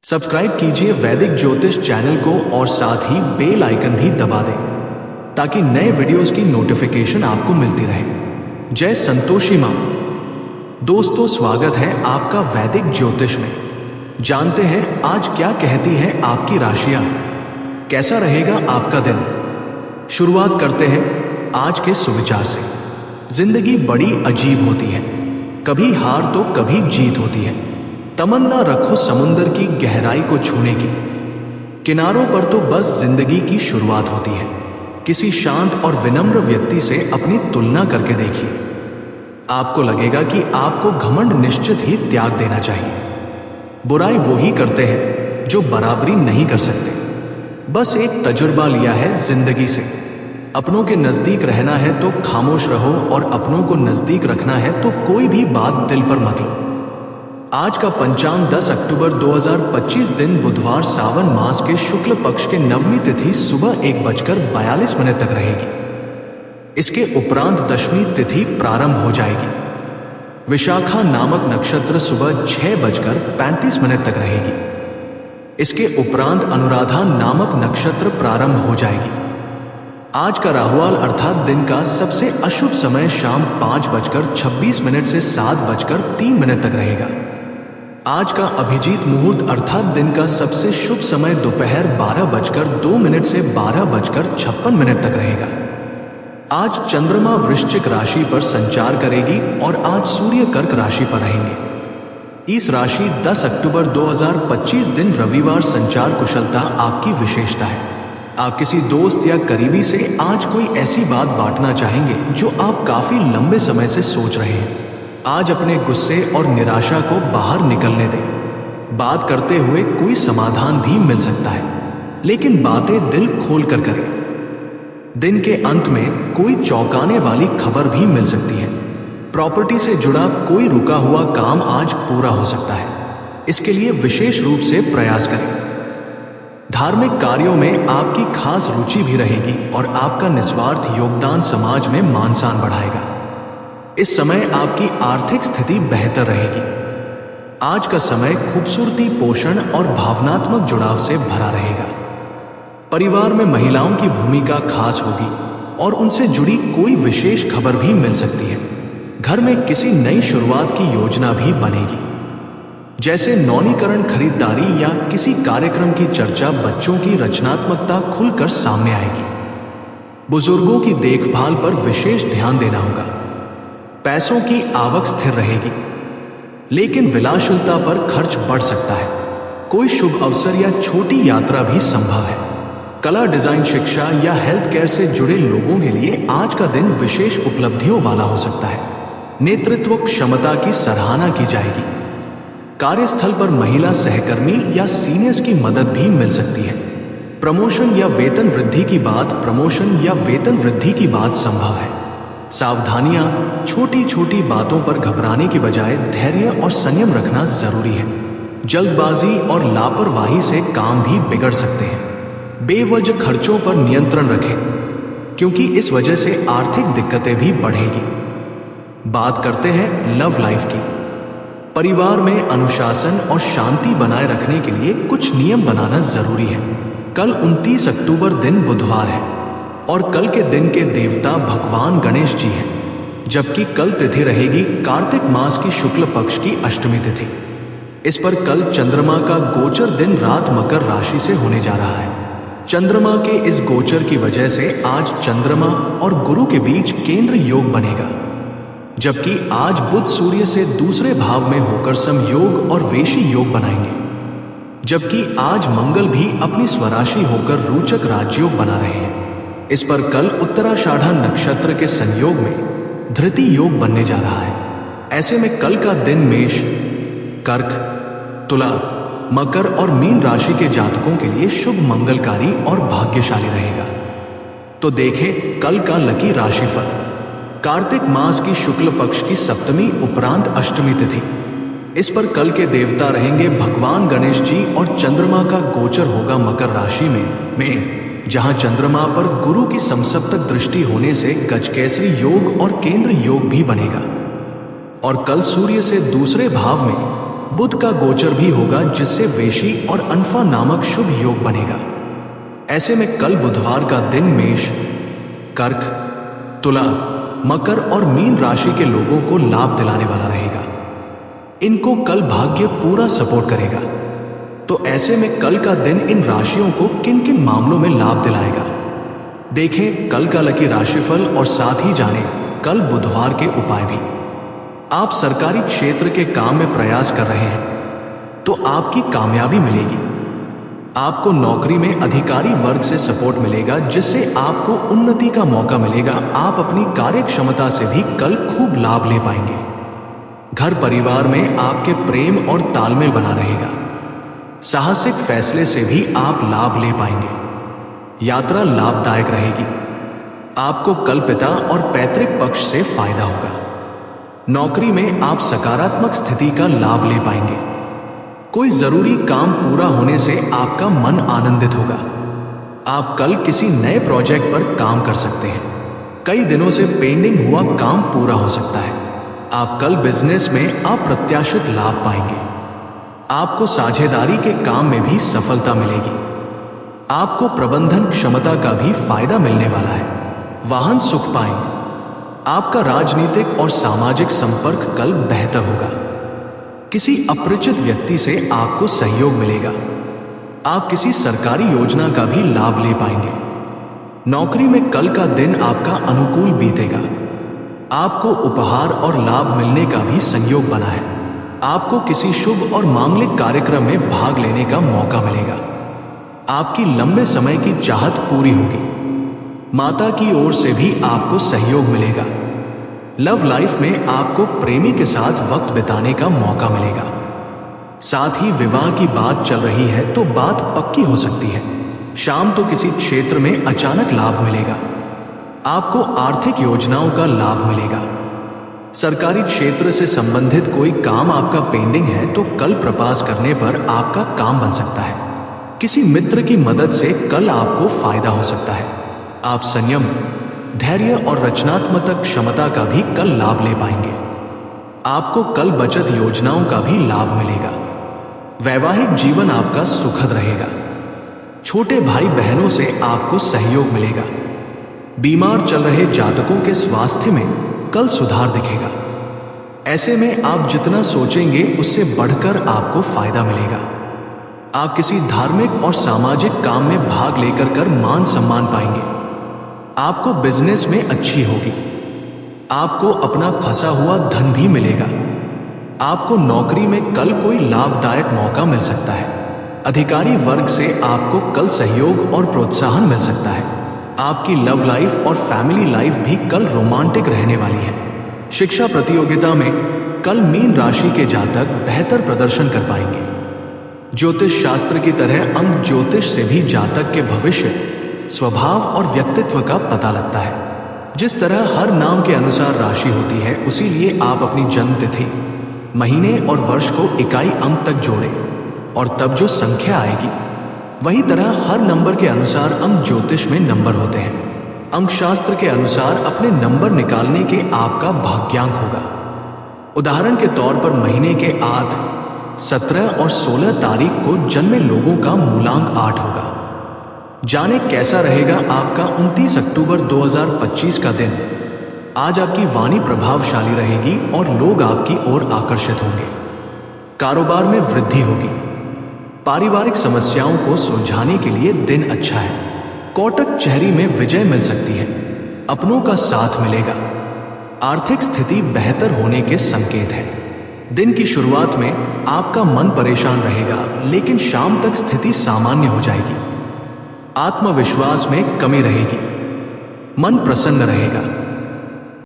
Subscribe कीजिए वैदिक ज्योतिष चैनल को और साथ ही बेल आइकन भी दबा दें ताकि नए वीडियोस की नोटिफिकेशन आपको मिलती रहे। जय संतोषी मां। दोस्तों, स्वागत है आपका वैदिक ज्योतिष में। जानते हैं आज क्या कहती हैं आपकी राशियां, कैसा रहेगा आपका दिन। शुरुआत करते हैं आज के सुविचार से। जिंदगी बड़ी अजीब होती है, कभी हार तो कभी जीत होती है। तमन्ना रखो समुंदर की गहराई को छूने की, किनारों पर तो बस जिंदगी की शुरुआत होती है। किसी शांत और विनम्र व्यक्ति से अपनी तुलना करके देखिए, आपको लगेगा कि आपको घमंड निश्चित ही त्याग देना चाहिए। बुराई वो ही करते हैं जो बराबरी नहीं कर सकते। बस एक तजुर्बा लिया है जिंदगी से। अपनों के नजदीक रहना है तो खामोश रहो और अपनों को नजदीक रखना है तो कोई भी बात दिल पर मत लो। आज का पंचांग 10 अक्टूबर 2025 दिन बुधवार सावन मास के शुक्ल पक्ष के नवमी तिथि सुबह 1:42 तक रहेगी। इसके उपरांत दशमी तिथि प्रारंभ हो जाएगी। विशाखा नामक नक्षत्र सुबह 6:35 तक रहेगी। इसके उपरांत अनुराधा नामक नक्षत्र प्रारंभ हो जाएगी। आज का राहुकाल अर्थात दिन का सबसे अशुभ समय शाम 5:26 से 7:03 तक रहेगा। आज का अभिजीत मुहूर्त अर्थात दिन का सबसे शुभ समय दोपहर 12:02 से 12:56 तक रहेगा। आज चंद्रमा वृश्चिक राशि पर संचार करेगी और आज सूर्य कर्क राशि पर रहेंगे। इस राशि 10 अक्टूबर 2025 दिन रविवार संचार कुशलता आपकी विशेषता है। आप किसी दोस्त या करीबी से आज कोई ऐसी बात बांटना चाहेंगे जो आप काफी लंबे समय से सोच रहे हैं। आज अपने गुस्से और निराशा को बाहर निकलने दें। बात करते हुए कोई समाधान भी मिल सकता है, लेकिन बातें दिल खोल कर करें। दिन के अंत में कोई चौंकाने वाली खबर भी मिल सकती है। प्रॉपर्टी से जुड़ा कोई रुका हुआ काम आज पूरा हो सकता है। इसके लिए विशेष रूप से प्रयास करें। धार्मिक कार्यों में आपकी खास रुचि भी रहेगी और आपका निस्वार्थ योगदान समाज में मान सम्मान बढ़ाएगा। इस समय आपकी आर्थिक स्थिति बेहतर रहेगी। आज का समय खूबसूरती, पोषण और भावनात्मक जुड़ाव से भरा रहेगा। परिवार में महिलाओं की भूमिका खास होगी और उनसे जुड़ी कोई विशेष खबर भी मिल सकती है। घर में किसी नई शुरुआत की योजना भी बनेगी, जैसे नवीनीकरण, खरीदारी या किसी कार्यक्रम की चर्चा। बच्चों की रचनात्मकता खुलकर सामने आएगी। बुजुर्गों की देखभाल पर विशेष ध्यान देना होगा। पैसों की आवक स्थिर रहेगी, लेकिन विलासिता पर खर्च बढ़ सकता है। कोई शुभ अवसर या छोटी यात्रा भी संभव है। कला, डिजाइन, शिक्षा या हेल्थ केयर से जुड़े लोगों के लिए आज का दिन विशेष उपलब्धियों वाला हो सकता है। नेतृत्व क्षमता की सराहना की जाएगी। कार्यस्थल पर महिला सहकर्मी या सीनियर्स की मदद भी मिल सकती है। प्रमोशन या वेतन वृद्धि की बात संभव है। सावधानियां, छोटी छोटी बातों पर घबराने की बजाय धैर्य और संयम रखना जरूरी है। जल्दबाजी और लापरवाही से काम भी बिगड़ सकते हैं। बेवजह खर्चों पर नियंत्रण रखें, क्योंकि इस वजह से आर्थिक दिक्कतें भी बढ़ेगी। बात करते हैं लव लाइफ की। परिवार में अनुशासन और शांति बनाए रखने के लिए कुछ नियम बनाना जरूरी है। कल 29 अक्टूबर दिन बुधवार है और कल के दिन के देवता भगवान गणेश जी हैं, जबकि कल तिथि रहेगी कार्तिक मास की शुक्ल पक्ष की अष्टमी तिथि। इस पर कल चंद्रमा का गोचर दिन रात मकर राशि से होने जा रहा है। चंद्रमा के इस गोचर की वजह से आज चंद्रमा और गुरु के बीच केंद्र योग बनेगा, जबकि आज बुध सूर्य से दूसरे भाव में होकर समयोग और वेशी योग बनाएंगे, जबकि आज मंगल भी अपनी स्वराशि होकर रोचक राजयोग बना रहे हैं। इस पर कल उत्तराषाढ़ा नक्षत्र के संयोग में धृति योग बनने जा रहा है। ऐसे में कल का दिन मेष, कर्क, तुला, मकर और मीन राशि के जातकों के लिए शुभ, मंगलकारी और भाग्यशाली रहेगा। तो देखें कल का लकी राशिफल। कार्तिक मास की शुक्ल पक्ष की सप्तमी उपरांत अष्टमी तिथि। इस पर कल के देवता रहेंगे भगवान गणेश जी और चंद्रमा का गोचर होगा मकर राशि में जहां चंद्रमा पर गुरु की समसप्तक दृष्टि होने से गजकेसरी योग और केंद्र योग भी बनेगा। और कल सूर्य से दूसरे भाव में बुध का गोचर भी होगा, जिससे वेशी और अनफा नामक शुभ योग बनेगा। ऐसे में कल बुधवार का दिन मेष, कर्क, तुला, मकर और मीन राशि के लोगों को लाभ दिलाने वाला रहेगा। इनको कल भाग्य पूरा सपोर्ट करेगा। तो ऐसे में कल का दिन इन राशियों को किन किन मामलों में लाभ दिलाएगा, देखें कल का लकी राशिफल और साथ ही जानें कल बुधवार के उपाय भी। आप सरकारी क्षेत्र के काम में प्रयास कर रहे हैं तो आपकी कामयाबी मिलेगी। आपको नौकरी में अधिकारी वर्ग से सपोर्ट मिलेगा, जिससे आपको उन्नति का मौका मिलेगा। आप अपनी कार्य क्षमता से भी कल खूब लाभ ले पाएंगे। घर परिवार में आपके प्रेम और तालमेल बना रहेगा। साहसिक फैसले से भी आप लाभ ले पाएंगे। यात्रा लाभदायक रहेगी। आपको कल पिता और पैतृक पक्ष से फायदा होगा। नौकरी में आप सकारात्मक स्थिति का लाभ ले पाएंगे। कोई जरूरी काम पूरा होने से आपका मन आनंदित होगा। आप कल किसी नए प्रोजेक्ट पर काम कर सकते हैं। कई दिनों से पेंडिंग हुआ काम पूरा हो सकता है। आप कल बिजनेस में अप्रत्याशित लाभ पाएंगे। आपको साझेदारी के काम में भी सफलता मिलेगी। आपको प्रबंधन क्षमता का भी फायदा मिलने वाला है। वाहन सुख पाएंगे। आपका राजनीतिक और सामाजिक संपर्क कल बेहतर होगा। किसी अपरिचित व्यक्ति से आपको सहयोग मिलेगा। आप किसी सरकारी योजना का भी लाभ ले पाएंगे। नौकरी में कल का दिन आपका अनुकूल बीतेगा। आपको उपहार और लाभ मिलने का भी संयोग बना है। आपको किसी शुभ और मांगलिक कार्यक्रम में भाग लेने का मौका मिलेगा। आपकी लंबे समय की चाहत पूरी होगी। माता की ओर से भी आपको सहयोग मिलेगा। लव लाइफ में आपको प्रेमी के साथ वक्त बिताने का मौका मिलेगा। साथ ही विवाह की बात चल रही है तो बात पक्की हो सकती है। शाम तो किसी क्षेत्र में अचानक लाभ मिलेगा। आपको आर्थिक योजनाओं का लाभ मिलेगा। सरकारी क्षेत्र से संबंधित कोई काम आपका पेंडिंग है तो कल प्रयास करने पर आपका काम बन सकता है। किसी मित्र की मदद से कल आपको फायदा हो सकता है। आप संयम, धैर्य और रचनात्मक क्षमता का भी कल लाभ ले पाएंगे। आपको कल बचत योजनाओं का भी लाभ मिलेगा। वैवाहिक जीवन आपका सुखद रहेगा। छोटे भाई बहनों से आपको सहयोग मिलेगा। बीमार चल रहे जातकों के स्वास्थ्य में कल सुधार दिखेगा। ऐसे में आप जितना सोचेंगे उससे बढ़कर आपको फायदा मिलेगा। आप किसी धार्मिक और सामाजिक काम में भाग लेकर कर मान सम्मान पाएंगे। आपको बिजनेस में अच्छी होगी। आपको अपना फंसा हुआ धन भी मिलेगा। आपको नौकरी में कल कोई लाभदायक मौका मिल सकता है। अधिकारी वर्ग से आपको कल सहयोग और प्रोत्साहन मिल सकता है। आपकी लव लाइफ और फैमिली लाइफ भी कल रोमांटिक रहने वाली है। शिक्षा प्रतियोगिता में कल मीन राशि के जातक बेहतर प्रदर्शन कर पाएंगे। ज्योतिष शास्त्र की तरह अंक ज्योतिष से भी जातक के भविष्य, स्वभाव और व्यक्तित्व का पता लगता है। जिस तरह हर नाम के अनुसार राशि होती है, उसी लिए आप अपनी जन्म तिथि, महीने और वर्ष को इकाई अंक तक जोड़ें और तब जो संख्या आएगी वही तरह हर नंबर के अनुसार अंक ज्योतिष में नंबर होते हैं। अंक शास्त्र के अनुसार अपने नंबर निकालने के आपका भाग्यांक होगा। उदाहरण के तौर पर महीने के 8, 17 और 16 तारीख को जन्मे लोगों का मूलांक 8 होगा। जाने कैसा रहेगा आपका 29 अक्टूबर 2025 का दिन। आज आपकी वाणी प्रभावशाली रहेगी और लोग आपकी ओर आकर्षित होंगे। कारोबार में वृद्धि होगी। पारिवारिक समस्याओं को सुलझाने के लिए दिन अच्छा है। कोटक कचहरी में विजय मिल सकती है। अपनों का साथ मिलेगा। आर्थिक स्थिति बेहतर होने के संकेत है। दिन की शुरुआत में आपका मन परेशान रहेगा, लेकिन शाम तक स्थिति सामान्य हो जाएगी। आत्मविश्वास में कमी रहेगी। मन प्रसन्न रहेगा।